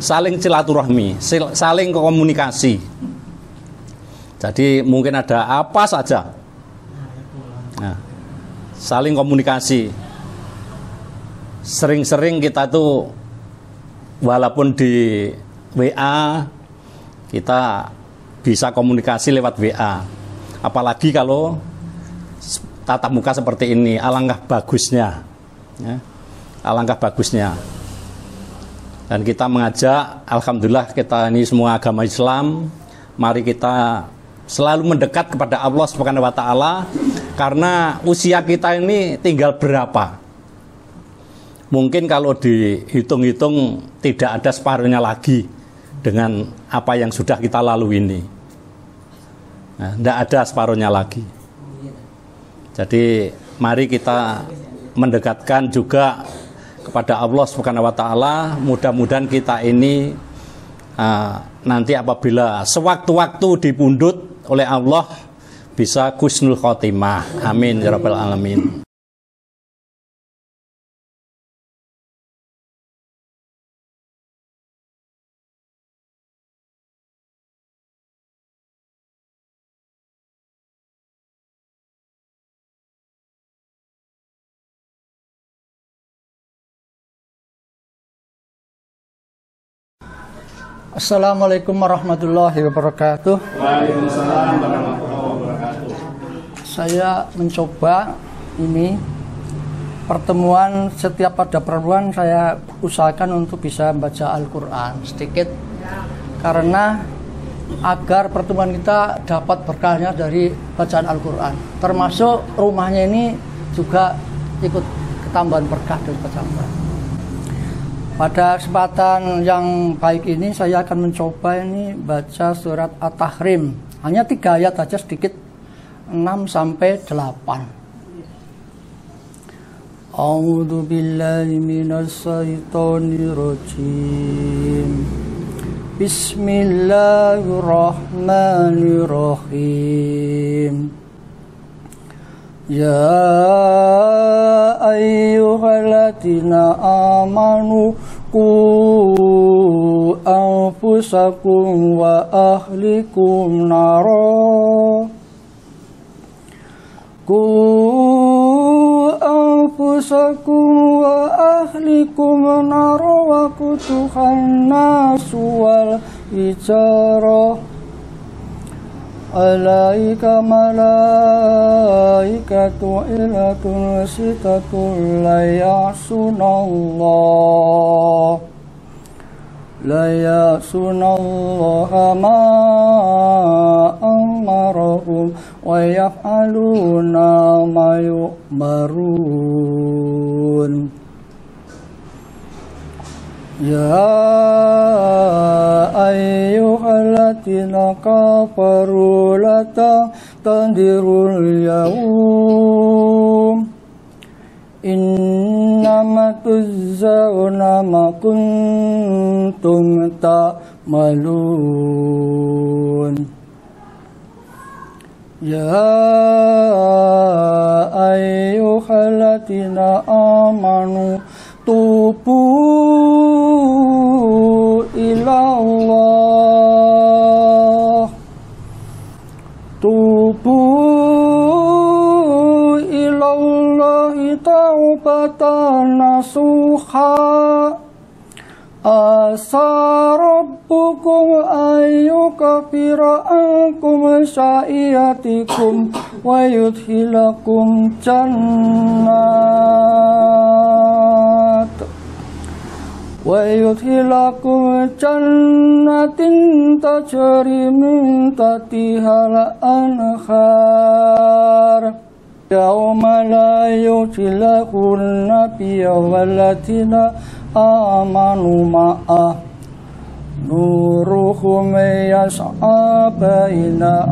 saling silaturahmi, saling komunikasi. Jadi mungkin ada apa saja, nah, saling komunikasi. Sering-sering kita tuh walaupun di WA kita bisa komunikasi lewat WA. Apalagi kalau tatap muka seperti ini, alangkah bagusnya, ya, alangkah bagusnya. Dan kita mengajak, alhamdulillah kita ini semua agama Islam, mari kita selalu mendekat kepada Allah Subhanahu wa taala, karena usia kita ini tinggal berapa? Mungkin kalau dihitung-hitung tidak ada separuhnya lagi dengan apa yang sudah kita lalui ini. Nah, tidak ada separuhnya lagi. Jadi mari kita mendekatkan juga kepada Allah Subhanahu wa taala. Mudah-mudahan kita ini nanti apabila sewaktu-waktu dipundhut oleh Allah bisa husnul khotimah. Amin ya rabbal alamin. Assalamualaikum warahmatullahi wabarakatuh. Waalaikumsalam warahmatullahi wabarakatuh. Saya mencoba ini pertemuan, setiap pada pertemuan saya usahakan untuk bisa membaca Al-Quran sedikit, karena agar pertemuan kita dapat berkahnya dari bacaan Al-Quran, termasuk rumahnya ini juga ikut ketambahan berkah dari bacaan Al-Quran. Pada kesempatan yang baik ini saya akan mencoba ini baca surat At-Tahrim. Hanya 3 ayat saja sedikit, 6 sampai 8. A'udzu billahi minas syaitonir rajim. Bismillahirrahmanirrahim. Ya ayyuhalladzina amanu qu anfusakum wa ahlikum nara. Qu anfusakum wa ahlikum nara wa qutuhan nasu wal hijarah. Alaika malaikatu ilatun sitatul la ya'sunallaha ma amarahum wa yaf'aluna ma yu'marun. Ya ayyuhalladzina kafaru la tandirul yaum innama tujzauna ma kuntum ta'malun. Ya ayyuhalladzina amanu tubu ilallah, tubu ilallahi taubatan nasuha. Asa rabbukum ayyukafira ankum sya'iatikum wa yudhilakum jannat jannatin tajri min tahtihal anhar. Yauma la yudhilahun nabiyya walladziina amanu ma'ah nuruhum yas'a baina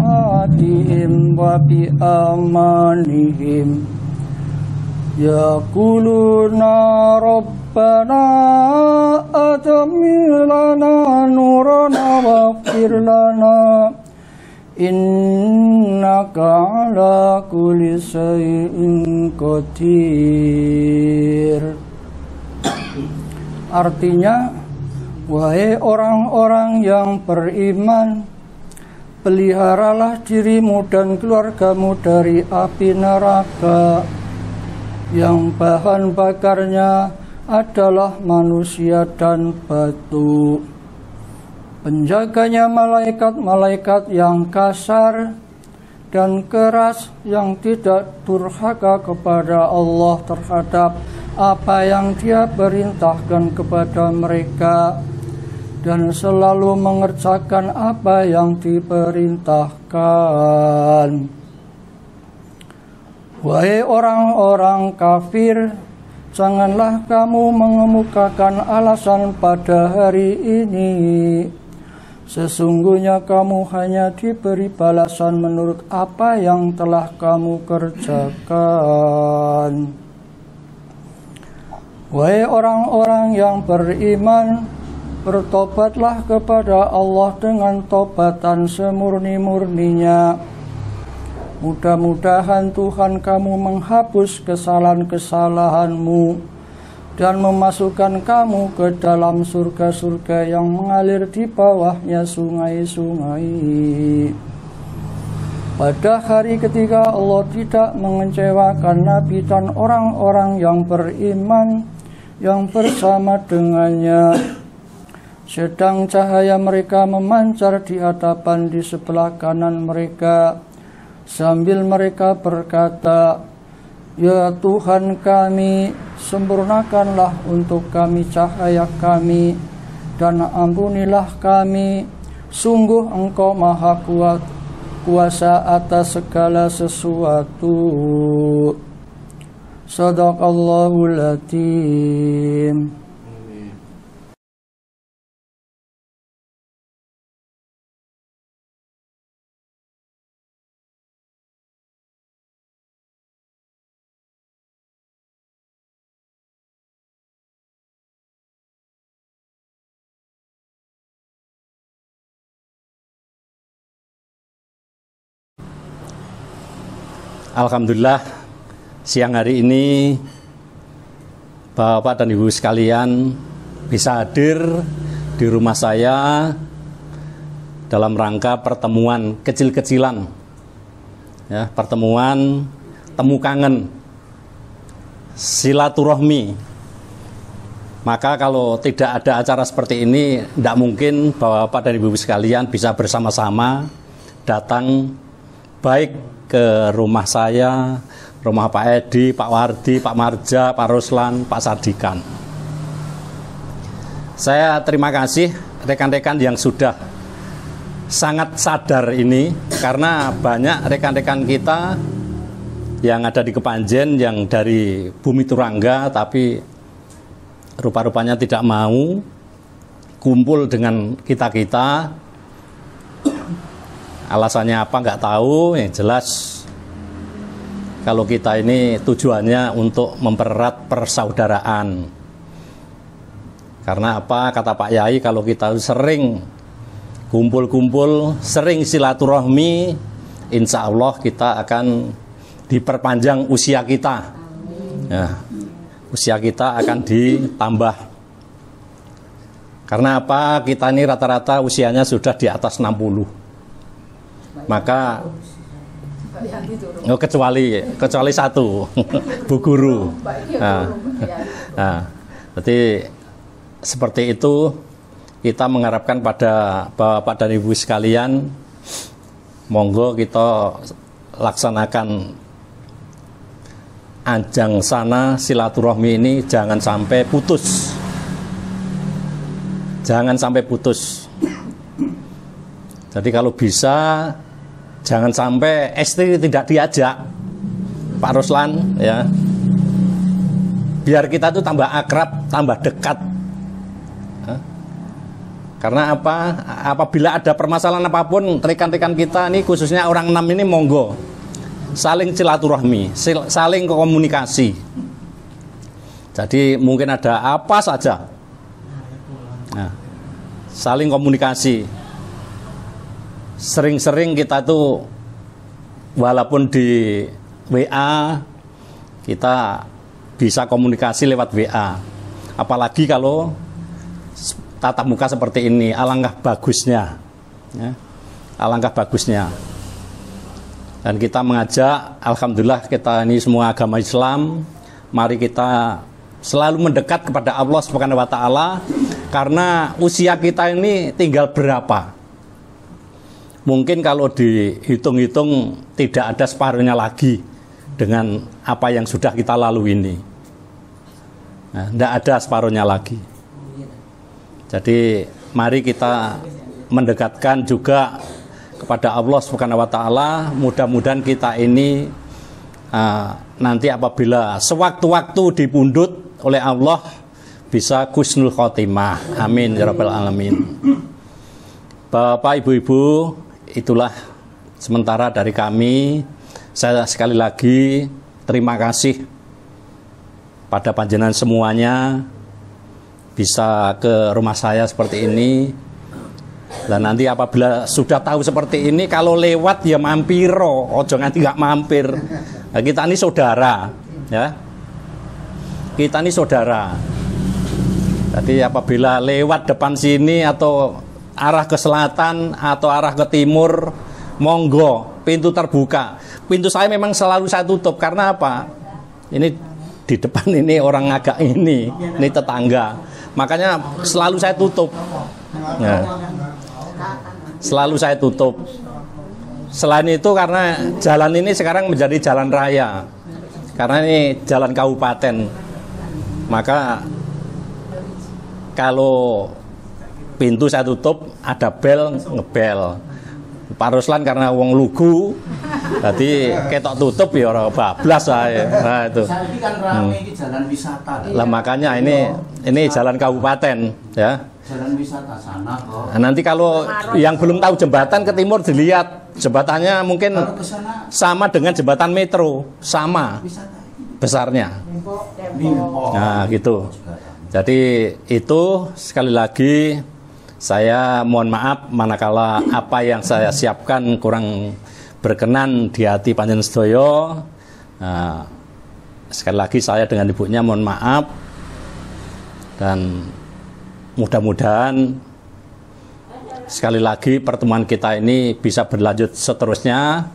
aydihim wa bi amanihim yaquluna rabbana atmim lana nurana waghfir lana innaka ala kulli syai'in qadir. Artinya, Wahai orang-orang yang beriman, peliharalah dirimu dan keluargamu dari api neraka yang bahan bakarnya adalah manusia dan batu. Penjaganya malaikat-malaikat yang kasar dan keras, yang tidak durhaka kepada Allah terhadap apa yang Dia perintahkan kepada mereka, dan selalu mengerjakan apa yang diperintahkan. Wahai orang-orang kafir, janganlah kamu mengemukakan alasan pada hari ini. Sesungguhnya kamu hanya diberi balasan menurut apa yang telah kamu kerjakan. Wahai orang-orang yang beriman, bertobatlah kepada Allah dengan tobatan semurni-murninya. Mudah-mudahan Tuhan kamu menghapus kesalahan-kesalahanmu dan memasukkan kamu ke dalam surga-surga yang mengalir di bawahnya sungai-sungai. Pada hari ketika Allah tidak mengecewakan Nabi dan orang-orang yang beriman yang bersama dengannya, sedang cahaya mereka memancar di hadapan di sebelah kanan mereka, sambil mereka berkata, "Ya Tuhan kami, sempurnakanlah untuk kami cahaya kami, dan ampunilah kami. Sungguh Engkau Maha Kuasa atas segala sesuatu." Shadaqallahul Azim. Alhamdulillah, siang hari ini Bapak dan Ibu sekalian bisa hadir di rumah saya dalam rangka pertemuan kecil-kecilan, ya, pertemuan temu kangen, silaturahmi. Maka kalau tidak ada acara seperti ini, tidak mungkin Bapak dan Ibu sekalian bisa bersama-sama datang baik ke rumah saya, rumah Pak Edi, Pak Wardi, Pak Marja, Pak Ruslan, Pak Sardikan. Saya terima kasih rekan-rekan yang sudah sangat sadar ini, karena banyak rekan-rekan kita yang ada di Kepanjen yang dari Bumi Turangga, tapi rupa-rupanya tidak mau kumpul dengan kita-kita. Alasannya apa nggak tahu, yang jelas kalau kita ini tujuannya untuk mempererat persaudaraan. Karena apa, kata Pak Yai, kalau kita sering kumpul-kumpul, sering silaturahmi, insya Allah kita akan diperpanjang usia kita. Ya, usia kita akan ditambah. Karena apa, kita ini rata-rata usianya sudah di atas 60. Maka kecuali satu Bu Guru. Jadi seperti itu, kita mengharapkan pada Bapak dan Ibu sekalian, monggo kita laksanakan ajang sana silaturahmi ini jangan sampai putus. Jangan sampai putus. Jadi kalau bisa jangan sampai istri tidak diajak, Pak Ruslan, ya. Biar kita tuh tambah akrab, tambah dekat. Karena apa? Apabila ada permasalahan apapun, rekan-rekan kita ini, khususnya orang 6 ini, monggo saling silaturahmi, saling komunikasi. Jadi mungkin ada apa saja, nah, saling komunikasi. Sering-sering kita tuh walaupun di WA kita bisa komunikasi lewat WA. Apalagi kalau tatap muka seperti ini. Alangkah bagusnya, ya. Alangkah bagusnya. Dan kita mengajak, alhamdulillah kita ini semua agama Islam, mari kita selalu mendekat kepada Allah Subhanahu wa taala, karena usia kita ini tinggal berapa? Mungkin kalau dihitung-hitung tidak ada separuhnya lagi dengan apa yang sudah kita lalui ini. Nah, tidak ada separuhnya lagi. Jadi mari kita mendekatkan juga kepada Allah Subhanahu wa taala. Mudah-mudahan kita ini nanti apabila sewaktu-waktu dipundhut oleh Allah bisa husnul khotimah. Amin ya rabbal alamin. Bapak Ibu-ibu, itulah sementara dari kami. Saya sekali lagi terima kasih pada panjenengan semuanya bisa ke rumah saya seperti ini. Dan nanti apabila sudah tahu seperti ini, kalau lewat ya mampir, ojo nganti nggak mampir. Nah, kita ini saudara, ya. Kita ini saudara. Jadi apabila lewat depan sini atau arah ke selatan atau arah ke timur, monggo, pintu terbuka. Pintu saya memang selalu saya tutup karena apa? Ini di depan ini orang agak ini tetangga. Makanya selalu saya tutup. Ya. Selalu saya tutup. Selain itu karena jalan ini sekarang menjadi jalan raya. Karena ini jalan kabupaten. Maka kalau pintu saya tutup, ada bel, ngebel. Pak Ruslan karena wong lugu, jadi ketok tutup ya orang bablas saya. Nah itu. Ini kan ramai ini jalan wisata. Lah makanya ini jalan kabupaten, ya. Jalan wisata sana kok. Nah, nanti kalau yang belum tahu jembatan ke timur dilihat jembatannya mungkin sama dengan jembatan metro, sama besarnya. Nah gitu. Jadi itu sekali lagi. Saya mohon maaf manakala apa yang saya siapkan kurang berkenan di hati panjenengan sedaya. Nah, sekali lagi saya dengan ibunya mohon maaf, dan mudah-mudahan sekali lagi pertemuan kita ini bisa berlanjut seterusnya.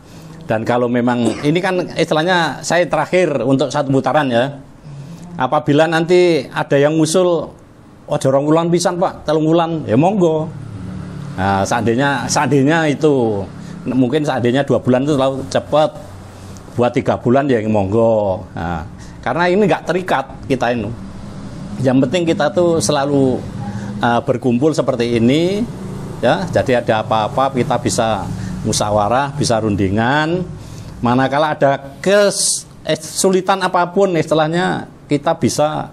Dan kalau memang ini kan istilahnya saya terakhir untuk satu putaran ya. Apabila nanti ada yang ngusul ojo 2 wulan pisan Pak, 3 wulan, ya monggo. Nah, seandainya itu mungkin seandainya 2 bulan itu terlalu cepat, buat 3 bulan ya monggo. Nah, karena ini nggak terikat kita ini. Yang penting kita tuh selalu berkumpul seperti ini, ya. Jadi ada apa-apa kita bisa musyawarah, bisa rundingan. Manakala ada kesulitan apapun, istilahnya kita bisa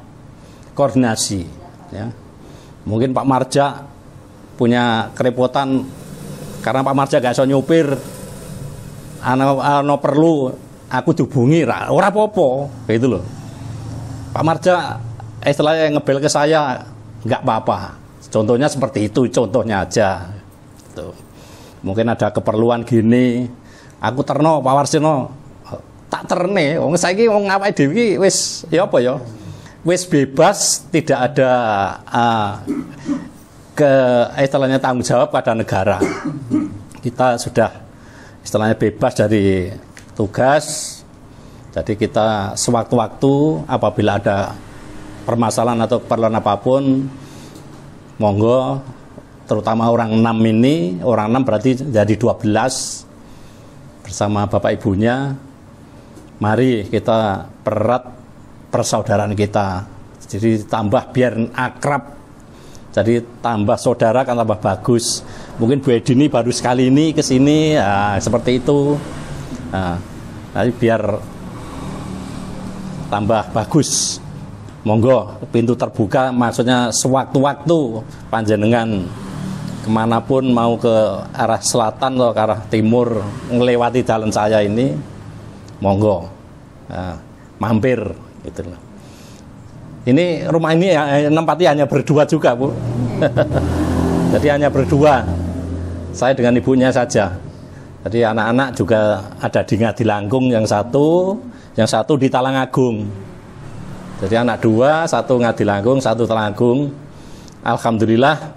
koordinasi. Ya. Mungkin Pak Marja punya kerepotan karena Pak Marja gak bisa nyupir, ano perlu aku dihubungi ora apa-apa gitu loh. Pak Marja istilahnya ngebel ke saya nggak apa-apa. Contohnya seperti itu, contohnya aja. Tuh. Mungkin ada keperluan gini, aku terno Pak Warsino tak terne, wong saiki wong awake dhewe wis ya apa ya? Wis bebas, tidak ada istilahnya tanggung jawab pada negara. Kita sudah istilahnya bebas dari tugas. Jadi kita sewaktu-waktu apabila ada permasalahan atau keperluan apapun, monggo, terutama orang 6 ini, orang 6 berarti jadi 12 bersama bapak ibunya. Mari kita pererat persaudaraan kita, jadi tambah biar akrab, jadi tambah saudara kan tambah bagus. Mungkin Bu Edini baru sekali ini kesini, seperti itu. Nanti biar tambah bagus. Monggo, pintu terbuka, maksudnya sewaktu-waktu panjenengan kemanapun, mau ke arah selatan atau ke arah timur, melewati jalan saya ini, monggo, mampir. Gitu loh. Ini rumah ini ya, nempati hanya berdua juga Bu. Jadi hanya berdua, saya dengan ibunya saja. Jadi anak-anak juga ada di Ngadilangung, yang satu di Talangagung. Jadi anak 2, 1 Ngadilangung, 1 Talangagung. Alhamdulillah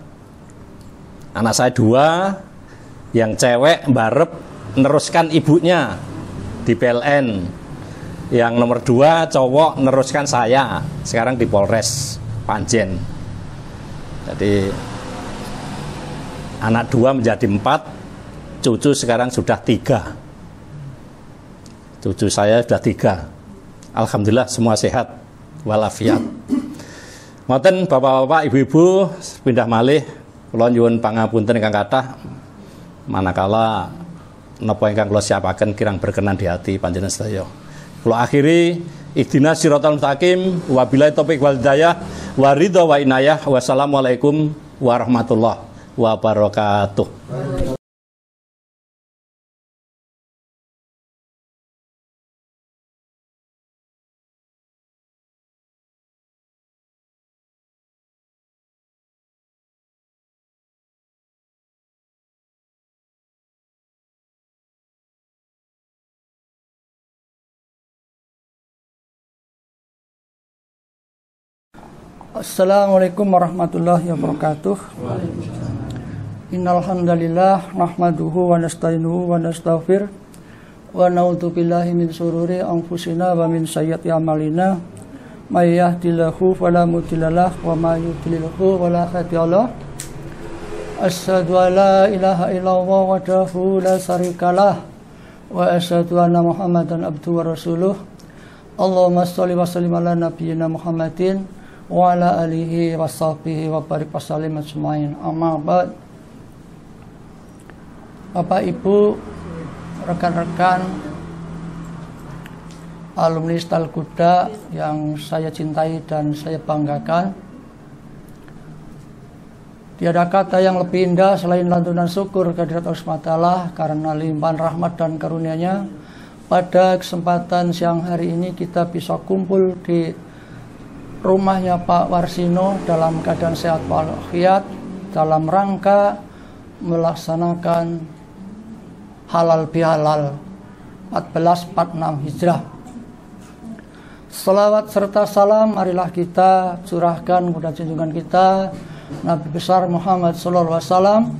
anak saya 2, yang cewek mbarep neruskan ibunya di PLN, yang nomor 2 cowok neruskan saya sekarang di Polres Panjen. Jadi anak 2 menjadi 4, cucu sekarang sudah 3. Cucu saya sudah 3. Alhamdulillah semua sehat walafiat. Ngoten bapak-bapak, ibu-ibu, pindah malih kula nyuwun pangapunten ingkang kathah manakala napa ingkang kula siapaken kirang berkenan di hati panjenengan sedaya. Kula akhiri ihdinas siratal mustaqim wa billahi taufiq wal hidayah wa ridha wa inayah. Wassalamualaikum warahmatullahi wabarakatuh. Assalamualaikum warahmatullahi wabarakatuh. Innal hamdalillah nahmaduhu wa nasta'inuhu wa nastaghfir wa na'udzu billahi min shururi anfusina wa min sayyiati a'malina. May yahdihillahu fala mudhillalah wa may yudlilhu fala hadiyalah. Asyhadu an la ilaha illallah wahdahu la syarikalah wa asyhadu anna Muhammadan abduhu wa rasuluh. Allahumma shalli wa sallim ala nabiyyina Muhammadin wa ala alihi wa sahbihi wa barik wa sallim ajmain. Amma ba'd. Bapak Ibu, rekan-rekan alumni Stal Kuda yang saya cintai dan saya banggakan, tiada kata yang lebih indah selain lantunan syukur kehadirat Allah SWT karena limpahan rahmat dan karunia-Nya. Pada kesempatan siang hari ini kita bisa kumpul di rumahnya Pak Warsino dalam keadaan sehat walafiat dalam rangka melaksanakan halal bihalal 1446 Hijrah. Selawat serta salam marilah kita curahkan kepada junjungan kita Nabi besar Muhammad SAW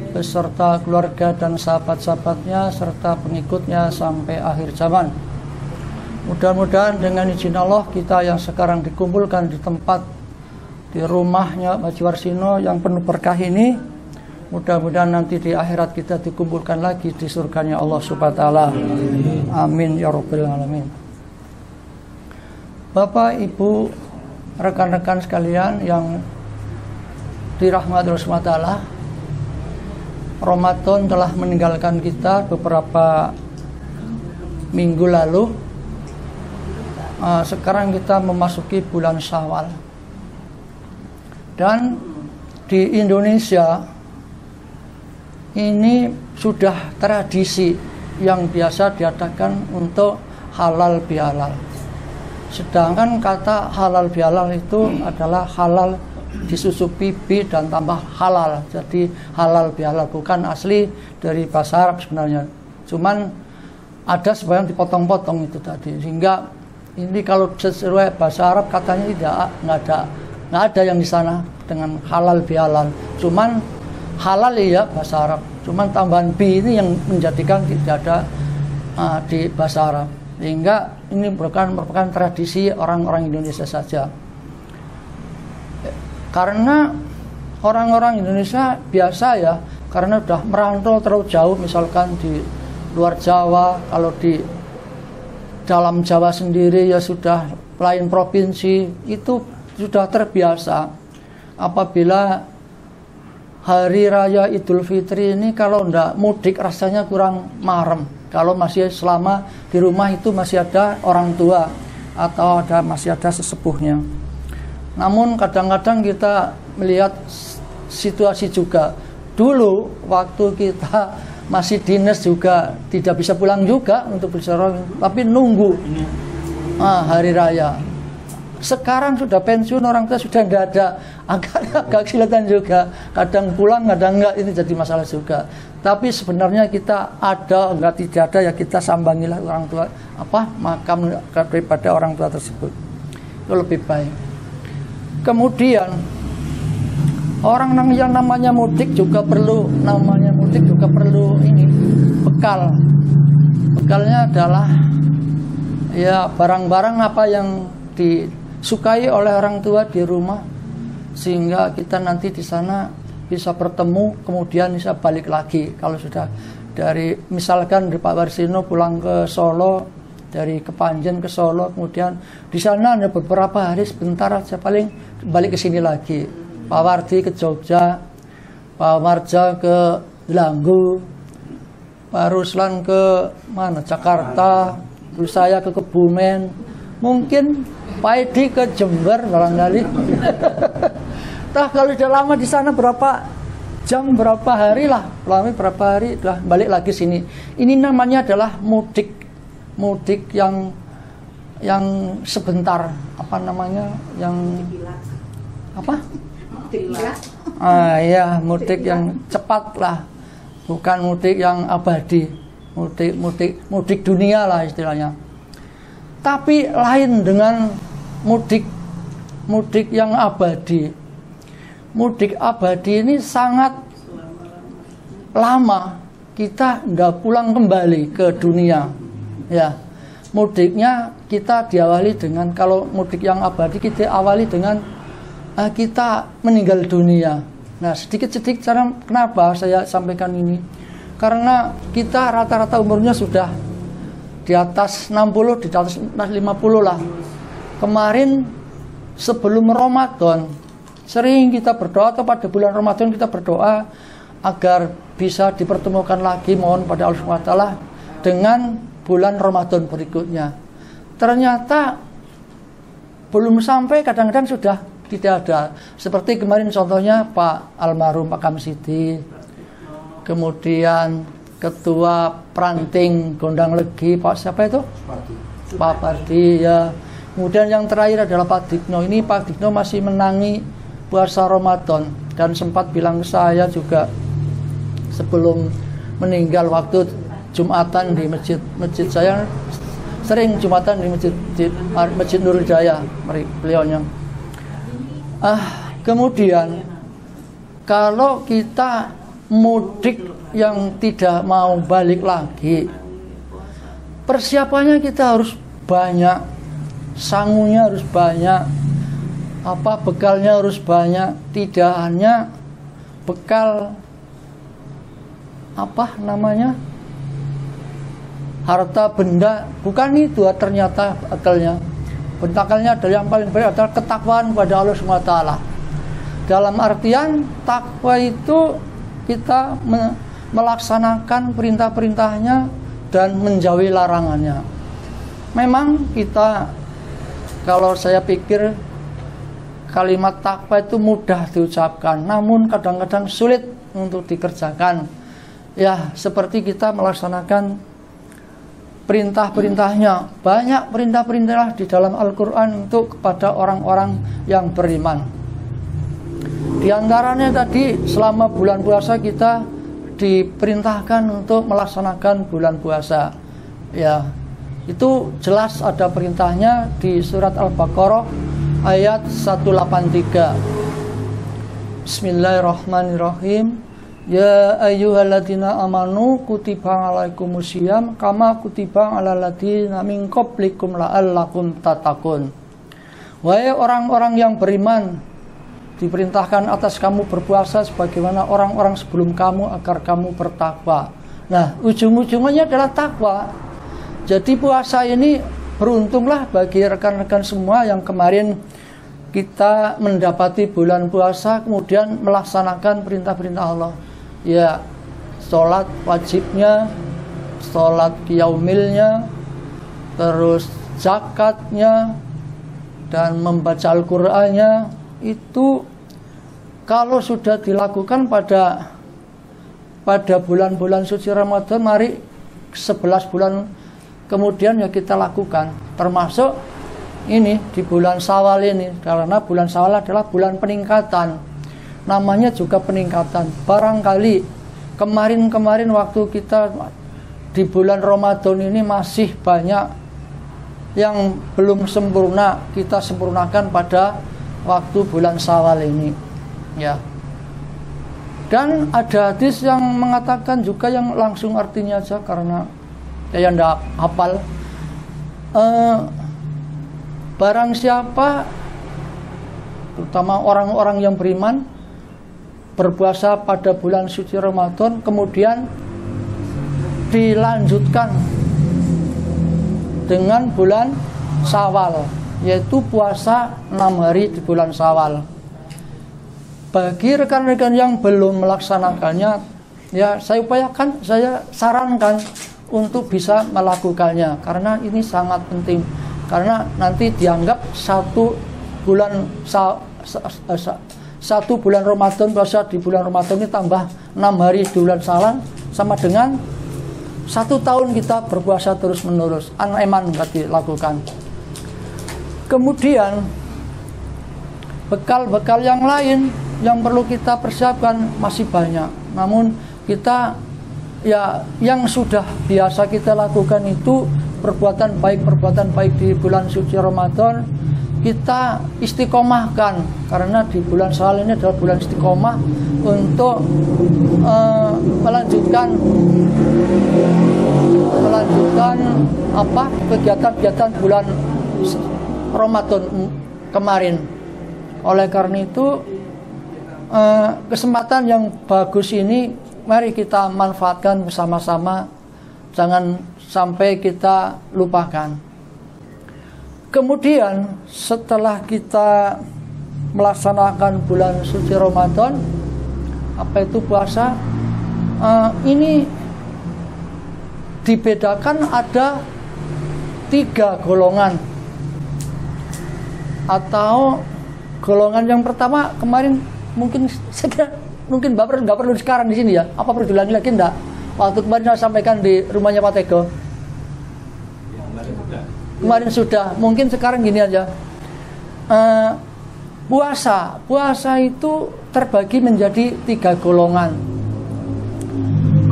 beserta keluarga dan sahabat-sahabatnya serta pengikutnya sampai akhir zaman. Mudah-mudahan dengan izin Allah kita yang sekarang dikumpulkan di tempat di rumahnya Pak Warsino yang penuh berkah ini, mudah-mudahan nanti di akhirat kita dikumpulkan lagi di surganya Allah Subhanahu wa taala. Amin ya rabbal alamin. Bapak, Ibu, rekan-rekan sekalian yang dirahmati Allah Subhanahu wa taala, Ramadan telah meninggalkan kita beberapa minggu lalu. Sekarang kita memasuki bulan Syawal, dan di Indonesia ini sudah tradisi yang biasa diadakan untuk halal bihalal. Sedangkan kata halal bihalal itu adalah halal disusupi bi dan tambah halal, jadi halal bihalal bukan asli dari bahasa Arab sebenarnya, cuman ada sebagian dipotong-potong itu tadi, sehingga ini kalau sesuai bahasa Arab katanya nggak ada yang di sana dengan halal bihalal. Cuman halal ya bahasa Arab. Cuman tambahan bi ini yang menjadikan tidak ada di bahasa Arab. Sehingga ini merupakan tradisi orang-orang Indonesia saja. Karena orang-orang Indonesia biasa ya, karena sudah merantau terlalu jauh, misalkan di luar Jawa, kalau di dalam Jawa sendiri ya sudah lain provinsi, itu sudah terbiasa apabila hari raya Idul Fitri ini kalau ndak mudik rasanya kurang marem. Kalau masih selama di rumah itu masih ada orang tua atau masih ada sesepuhnya. Namun kadang-kadang kita melihat situasi juga. Dulu waktu kita masih dinas juga tidak bisa pulang juga untuk berbicara, tapi nunggu hari raya. Sekarang sudah pensiun, orang tua sudah tidak ada, agak kelihatan juga, kadang pulang kadang enggak, ini jadi masalah juga. Tapi sebenarnya kita ada enggak tidak ada ya kita sambangilah orang tua, makam daripada orang tua tersebut, itu lebih baik. Kemudian Orang yang namanya mudik juga perlu ini bekal. Bekalnya adalah ya barang-barang apa yang disukai oleh orang tua di rumah, sehingga kita nanti di sana bisa bertemu, kemudian bisa balik lagi. Kalau sudah dari misalkan dari Pak Warsino pulang ke Solo, dari Kepanjen ke Solo, kemudian di sana ada beberapa hari sebentar aja, paling balik ke sini lagi. Pak Wardi ke Jogja, Pak Marja ke Langgu, Pak Ruslan ke mana Jakarta, terus saya ke Kebumen, mungkin Pak Edi ke Jember barangkali. Nah kalau sudah lama di sana berapa jam, berapa hari lah, lama berapa hari, udah balik lagi sini. Ini namanya adalah mudik yang sebentar, apa namanya, yang apa? Ya mudik yang cepat lah, bukan mudik yang abadi, mudik dunia lah istilahnya. Tapi lain dengan mudik yang abadi. Mudik abadi ini sangat lama, kita nggak pulang kembali ke dunia. Ya, mudiknya kita diawali dengan, kalau mudik yang abadi kita awali dengan kita meninggal dunia. Nah, sedikit-sedikit cara kenapa saya sampaikan ini? Karena kita rata-rata umurnya sudah di atas 60, di atas 50 lah. Kemarin sebelum Ramadan sering kita berdoa, atau pada bulan Ramadan kita berdoa agar bisa dipertemukan lagi, mohon pada Allah SWT dengan bulan Ramadan berikutnya. Ternyata belum sampai, kadang-kadang sudah tidak ada. Seperti kemarin contohnya Pak almarhum Pak Kamsidi, kemudian Ketua Peranting Gondang Legi Pak siapa itu? Pak Pardi ya. Kemudian yang terakhir adalah Pak Digno. Ini Pak Digno masih menangi puasa Ramadan dan sempat bilang ke saya juga sebelum meninggal, waktu Jumatan di masjid saya sering Jumatan di masjid Nurul Jaya beliaunya. Kemudian kalau kita mudik yang tidak mau balik lagi, persiapannya kita harus banyak, sangunya harus banyak, bekalnya harus banyak. Tidak hanya bekal harta benda, bukan itu ternyata bekalnya. Bekalnya adalah yang paling baik adalah ketakwaan kepada Allah SWT. Dalam artian takwa itu kita melaksanakan perintah-perintahnya dan menjauhi larangannya. Memang kita, kalau saya pikir kalimat takwa itu mudah diucapkan, namun kadang-kadang sulit untuk dikerjakan. Ya, seperti kita melaksanakan perintah-perintahnya. Banyak perintah-perintah di dalam Al-Quran untuk kepada orang-orang yang beriman. Di antaranya tadi, selama bulan puasa kita diperintahkan untuk melaksanakan bulan puasa. Ya, itu jelas ada perintahnya di surat Al-Baqarah ayat 183. Bismillahirrahmanirrahim. Ya ayyuhalladzina amanu kutiba alaikumusiyam kama kutiba alal ladzina min qablikum la'allakum tattaqun. Wahai orang-orang yang beriman, diperintahkan atas kamu berpuasa sebagaimana orang-orang sebelum kamu agar kamu bertakwa. Nah, ujung-ujungnya adalah takwa. Jadi puasa ini beruntunglah bagi rekan-rekan semua yang kemarin kita mendapati bulan puasa kemudian melaksanakan perintah-perintah Allah. Ya, sholat wajibnya, sholat yaumilnya, terus zakatnya, dan membaca Al-Qur'annya. Itu kalau sudah dilakukan pada bulan-bulan suci Ramadan, mari 11 bulan kemudian ya kita lakukan. Termasuk ini di bulan Syawal ini, karena bulan Syawal adalah bulan peningkatan. Namanya juga peningkatan. Barangkali kemarin waktu kita di bulan Ramadan ini masih banyak yang belum sempurna, kita sempurnakan pada waktu bulan Syawal ini. Ya, Dan ada hadis yang mengatakan juga yang langsung artinya aja karena saya tidak hafal. Barang siapa, terutama orang-orang yang beriman, berpuasa pada bulan suci Ramadan, kemudian dilanjutkan dengan bulan Syawal, yaitu puasa 6 hari di bulan Syawal. Bagi rekan-rekan yang belum melaksanakannya, ya saya upayakan, saya sarankan untuk bisa melakukannya, karena ini sangat penting. Karena nanti dianggap satu bulan Ramadan, puasa di bulan Ramadan ini tambah 6 hari di bulan Syawal, sama dengan 1 tahun kita berpuasa terus menerus. An-eman berarti lakukan. Kemudian bekal-bekal yang lain yang perlu kita persiapkan masih banyak. Namun kita, ya, yang sudah biasa kita lakukan itu perbuatan baik di bulan suci Ramadan, kita istiqomahkan, karena di bulan Syawal ini adalah bulan istiqomah untuk melanjutkan kegiatan-kegiatan bulan Ramadan kemarin. Oleh karena itu, kesempatan yang bagus ini mari kita manfaatkan bersama-sama, jangan sampai kita lupakan. Kemudian setelah kita melaksanakan bulan suci Ramadan, apa itu puasa, ini dibedakan ada 3 golongan. Atau golongan yang pertama kemarin mungkin Bapak nggak perlu sekarang di sini ya. Apa perlu diulangi lagi enggak? Waktu kemarin saya sampaikan di rumahnya Pak Tego. Kemarin sudah. Mungkin sekarang gini aja. Puasa itu terbagi menjadi 3 golongan.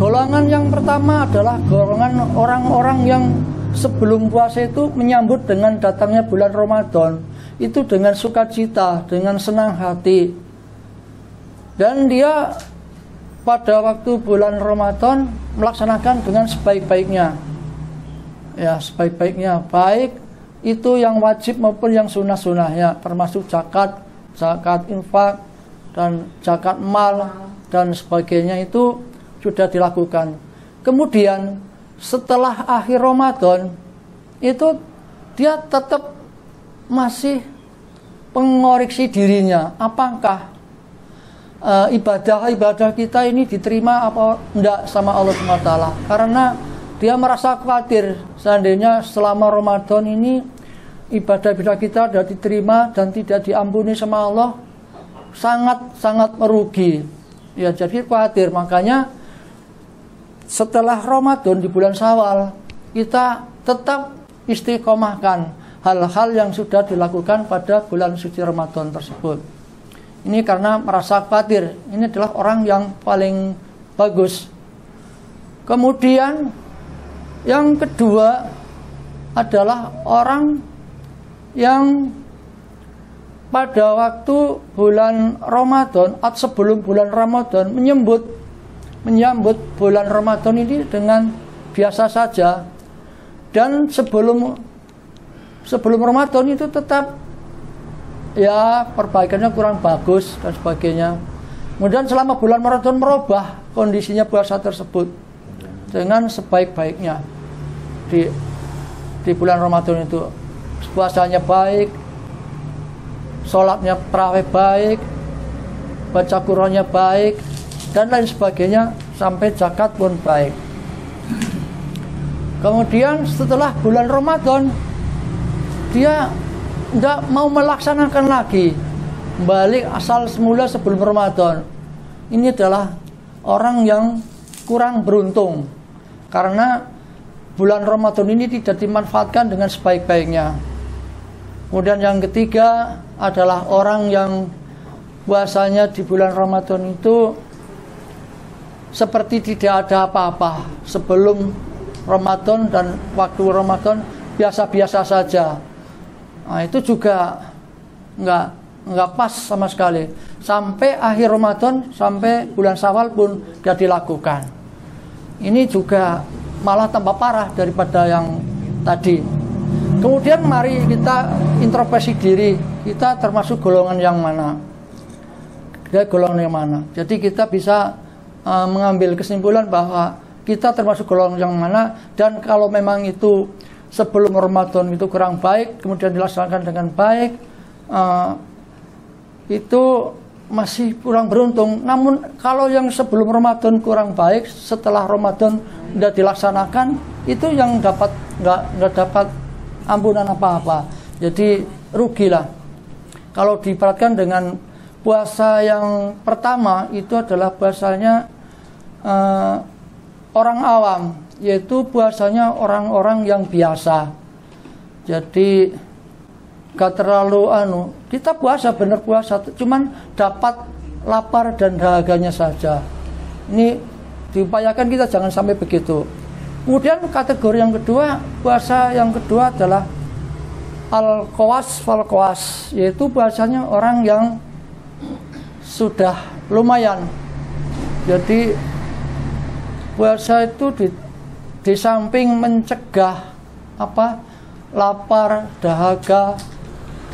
Golongan yang pertama adalah golongan orang-orang yang sebelum puasa itu menyambut dengan datangnya bulan Ramadan itu dengan sukacita, dengan senang hati. Dan dia pada waktu bulan Ramadan melaksanakan dengan sebaik-baiknya. Ya, sebaik-baiknya, baik itu yang wajib maupun yang sunnah-sunnahnya, termasuk zakat infak dan zakat mal dan sebagainya itu sudah dilakukan. Kemudian setelah akhir Ramadan itu dia tetap masih mengoreksi dirinya, apakah ibadah kita ini diterima apa enggak sama Allah SWT. Karena dia merasa khawatir seandainya selama Ramadan ini ibadah kita tidak diterima dan tidak diampuni sama Allah, sangat merugi. Ya, jadi khawatir. Makanya setelah Ramadan di bulan Syawal kita tetap istiqomahkan hal-hal yang sudah dilakukan pada bulan suci Ramadan tersebut. Ini karena merasa khawatir, ini adalah orang yang paling bagus. Kemudian yang kedua adalah orang yang pada waktu bulan Ramadan atau sebelum bulan Ramadan menyambut bulan Ramadan ini dengan biasa saja, dan sebelum Ramadan itu tetap ya perbaikannya kurang bagus dan sebagainya. Kemudian selama bulan Ramadan merubah kondisinya puasa tersebut dengan sebaik-baiknya di bulan Ramadan itu, puasanya baik, sholatnya tarawih baik, baca Qur'annya baik, dan lain sebagainya, sampai zakat pun baik. Kemudian setelah bulan Ramadan dia tidak mau melaksanakan lagi, balik asal semula sebelum Ramadan. Ini adalah orang yang kurang beruntung, karena bulan Ramadan ini tidak dimanfaatkan dengan sebaik-baiknya. Kemudian yang ketiga adalah orang yang puasanya di bulan Ramadan itu seperti tidak ada apa-apa. Sebelum Ramadan dan waktu Ramadan biasa-biasa saja. Nah, itu juga nggak pas sama sekali. Sampai akhir Ramadan, sampai bulan Syawal pun tidak dilakukan. Ini juga malah tambah parah daripada yang tadi. Kemudian mari kita introspeksi diri, kita termasuk golongan yang mana? Golongan yang mana? Jadi kita bisa mengambil kesimpulan bahwa kita termasuk golongan yang mana, dan kalau memang itu sebelum Ramadan itu kurang baik, kemudian dilaksanakan dengan baik, itu masih kurang beruntung. Namun kalau yang sebelum Ramadan kurang baik, setelah Ramadan tidak dilaksanakan, itu yang nggak dapat ampunan apa-apa. Jadi rugilah. Kalau diperhatikan dengan puasa yang pertama, itu adalah puasanya orang awam, yaitu puasanya orang-orang yang biasa. Jadi gak terlalu kita puasa, bener puasa, cuman dapat lapar dan dahaganya saja. Ini diupayakan kita jangan sampai begitu. Kemudian kategori yang kedua, puasa yang kedua adalah al-qawas fal-qawas, yaitu puasanya orang yang sudah lumayan. Jadi puasa itu di samping mencegah lapar, dahaga,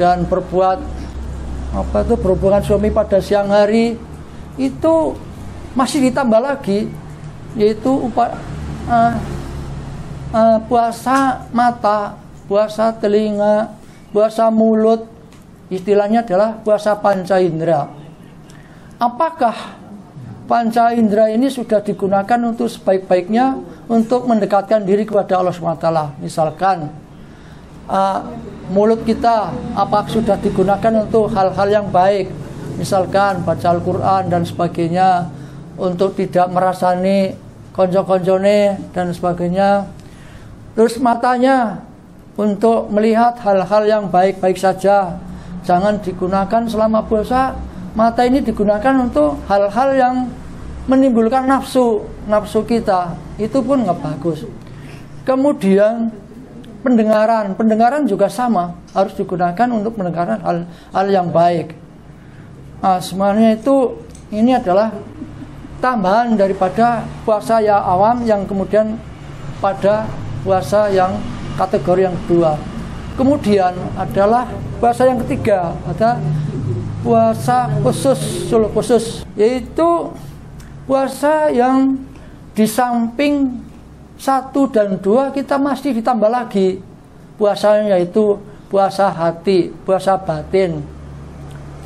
dan berhubungan suami pada siang hari, itu masih ditambah lagi, yaitu puasa mata, puasa telinga, puasa mulut, istilahnya adalah puasa panca indera. Apakah panca indera ini sudah digunakan untuk sebaik-baiknya untuk mendekatkan diri kepada Allah SWT? Misalkan mulut kita apakah sudah digunakan untuk hal-hal yang baik, misalkan baca Al-Quran dan sebagainya, untuk tidak merasani konco-koncone dan sebagainya. Terus matanya untuk melihat hal-hal yang baik-baik saja, jangan digunakan selama puasa. Mata ini digunakan untuk hal-hal yang menimbulkan nafsu kita, itu pun nggak bagus. Kemudian pendengaran juga sama, harus digunakan untuk mendengarkan hal yang baik. Semuanya ini adalah tambahan daripada puasa yang awam yang kemudian pada puasa yang kategori yang kedua. Kemudian adalah puasa yang ketiga, ada puasa khusus, yaitu puasa yang di samping 1 dan 2 kita masih ditambah lagi puasanya, yaitu puasa hati, puasa batin.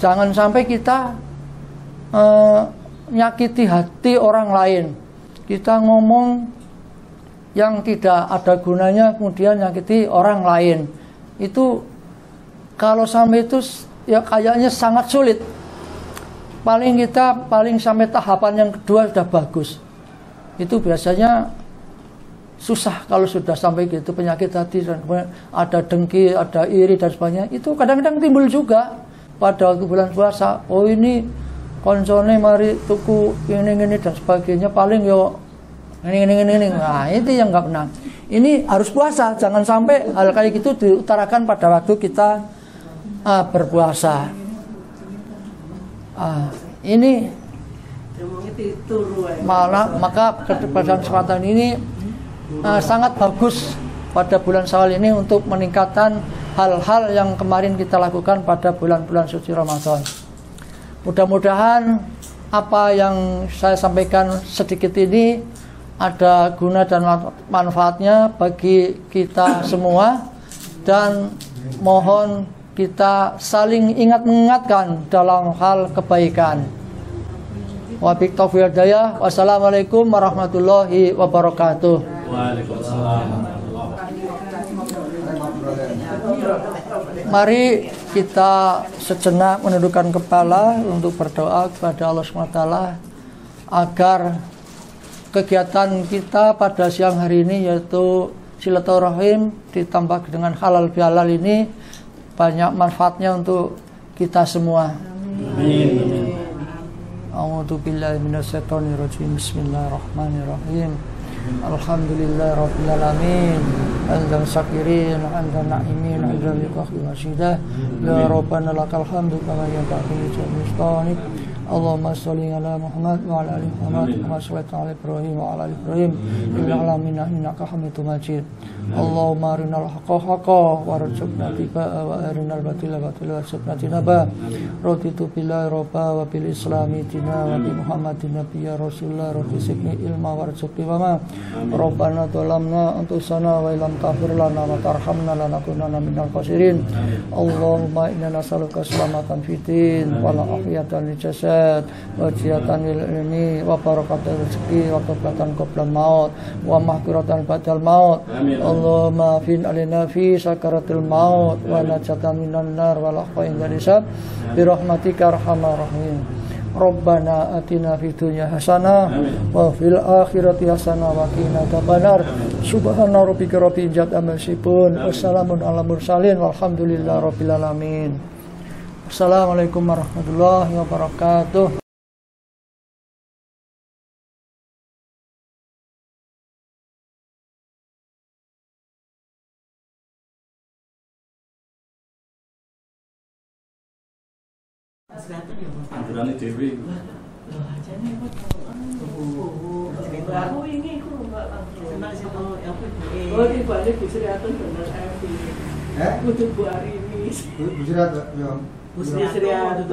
Jangan sampai kita menyakiti hati orang lain, kita ngomong yang tidak ada gunanya kemudian menyakiti orang lain. Itu kalau sampai itu ya kayaknya sangat sulit. Paling sampai tahapan yang kedua sudah bagus. Itu biasanya susah kalau sudah sampai gitu, penyakit hati dan ada dengki, ada iri dan sebagainya. Itu kadang-kadang timbul juga pada waktu bulan puasa. Oh ini koncone mari tuku ini dan sebagainya, paling yo ini. Nah itu yang nggak benar. Ini harus puasa, jangan sampai hal kayak gitu diutarakan pada waktu kita berpuasa. Ini maka pada kesempatan ini sangat bagus pada bulan Syawal ini untuk meningkatkan hal-hal yang kemarin kita lakukan pada bulan-bulan suci Ramadan. Mudah-mudahan apa yang saya sampaikan sedikit ini ada guna dan manfaatnya bagi kita semua, dan mohon kita saling mengingatkan dalam hal kebaikan. Wabillahi taufiq wal hidayah. Wassalamualaikum warahmatullahi wabarakatuh. Waalaikumsalam. Mari kita sejenak menundukkan kepala untuk berdoa kepada Allah SWT agar kegiatan kita pada siang hari ini, yaitu silaturahim ditambah dengan halal bihalal ini, banyak manfaatnya untuk kita semua. Amin. A'udzu billahi minasyaitonir rajim. Bismillahirrahmanirrahim. Alhamdulillah rabbil alamin. Anzal syakirin, anzal na'imin, anzal liqahi wasidah. Ya Rabbana lakal hamdu kama yanbaghi li jalali. Allahumma sholli ala Muhammad wa ala ali Muhammad kama shallaita ala Ibrahim wa ala ali Ibrahim fil alamin innaka Hamidum Majid. Allahumma arinal haqqa haqqan warzuqna ittiba'ahu wa arinal batila batilan warzuqna ijtinaba. Raditu billahi rabba wa bil islami dina wa bi Muhammadin nabiyya rasulullah rabbi zidni ilma warzuqni wa ma. Rabbana dhalamna anfusana wa illam taghfir lana wa tarhamna lanakunanna minal khasirin. Allahumma inna nas'aluka salamatan fid din wa afiyatan lil jasad wa jihatan lil ilmi wa barakatan rezeki wa kebatan qoblal maut wa mahfiratan ba'dal maut. Allahumma fin alina fi sakaratil maut wa najatan minan nar wal akhfain dari hisab bi rahmatika arhamar rahim. Rabbana atina fid dunya hasanah wa fil akhirati hasanah wa qina adzabannar. Subhana rabbika rabbil izzati amma yasifun. Wassalamun ala mursalin walhamdulillahi rabbil alamin. Assalamualaikum warahmatullahi wabarakatuh. Anjurannya Dewi. Aku ini aku oh di balik Bu Sri Atun bener Evi. Untuk Bu Arini. Bu Sri Atun ya. Bu Sri Atun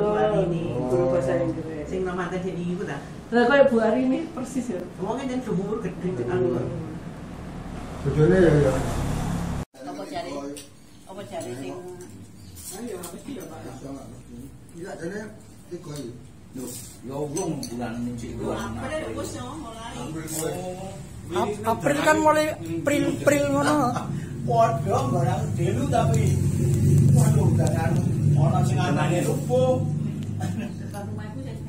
guru bahasa Inggris. Sing namakan jadi iku ta. Lah kaya Bu Arini persis ya. Wong kan umur gede anu. Bojone ya. Apa jare sing ayo mesti ya Pak. Iya, jane tiga iki. Lho, ya wong bulan Cik bulan. April kan mulai pril ngono. Padha barang delu tapi waduh dadan ana sing anane lupa.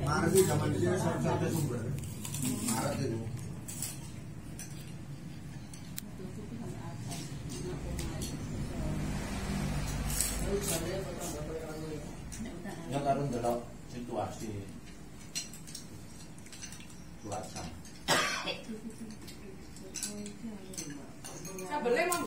Maret iki zaman iki sampai sumber. Maret itu. Ya karo ndelok situasi cuaca.